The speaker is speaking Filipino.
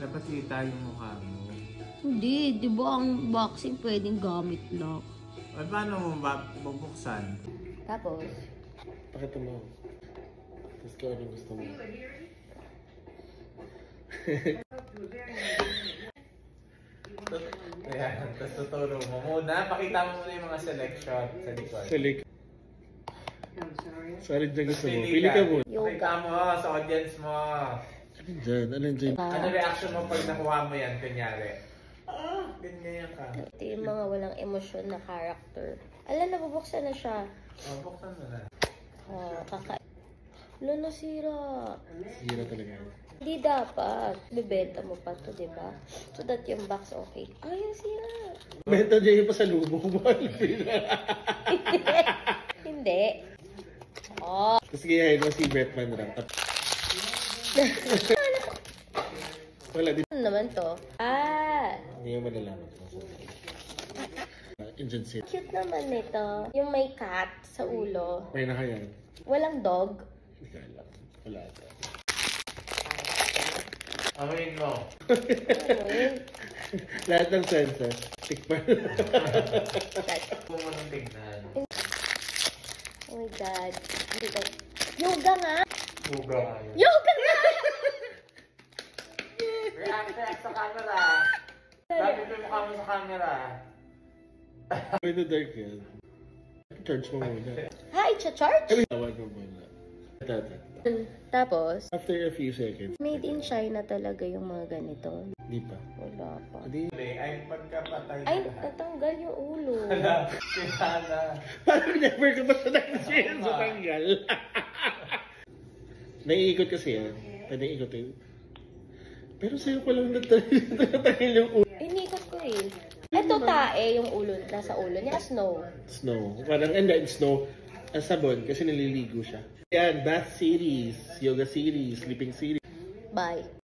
Dapat kita yung mukha mo. Hindi, di ba ang boxing pwedeng gamit lang? At paano mo bubuksan? Tapos? Pakita mo. Tapos kung anong gusto mo. Ayan, tapos tuturo mo muna. Pakita mo muna yung mga selection sa likod. Salik. Sorry dyan gusto mo. Pili ka mo. Pakita mo sa audience mo. Alin dyan? Alin dyan? Ano reaction mo pag nakuha mo yan, kunyari? Ganyan ka. Ito yung mga walang emosyon na character. Alam, nabubuksan na siya. Buksan mo na. Wala, nasira. Sira talaga. Hindi dapat. Bibenta mo pa to, di ba? So that yung box okay. Ay, nasira. Benta dyan yung pasalubong mo. Hindi. Oh. Tapos gayahin mo si Batman lang. Wala din. Ano naman to? Hindi mo malalaman. Engine seat. Cute naman nito. Yung may cat sa ulo. May nakayan. Walang dog. Hindi ka alam. Wala ito. Amoyin mo. Lahat ng senses. Tikpan. Kung mo nang tignan. Oh my God. Yoga nga! Buga nga yun. Yoga nga! React sa camera. Sabi ko yung mukha mo sa camera. May the dark yan. Charge mo muna. Hi, cha-charge? Tawag mo muna. Ito. Tapos, After a few seconds. made in China talaga yung mga ganito. Hindi pa. Wala pa. Hindi. Ay pagkapatay Ay, natanggal yung ulo. Kilala. Parang never ka ba nag-share sa tanggal? Naiikot kasi yan. Pwede ikotin. Pero sa'yo ko lang natanggal yung ulo. Inikot ko eh. Ito tae yung ulo, nasa ulo niya, snow. Snow. Parang and snow. Ang sabon kasi naliligo siya. Yan, bath series, yoga series, sleeping series. Bye.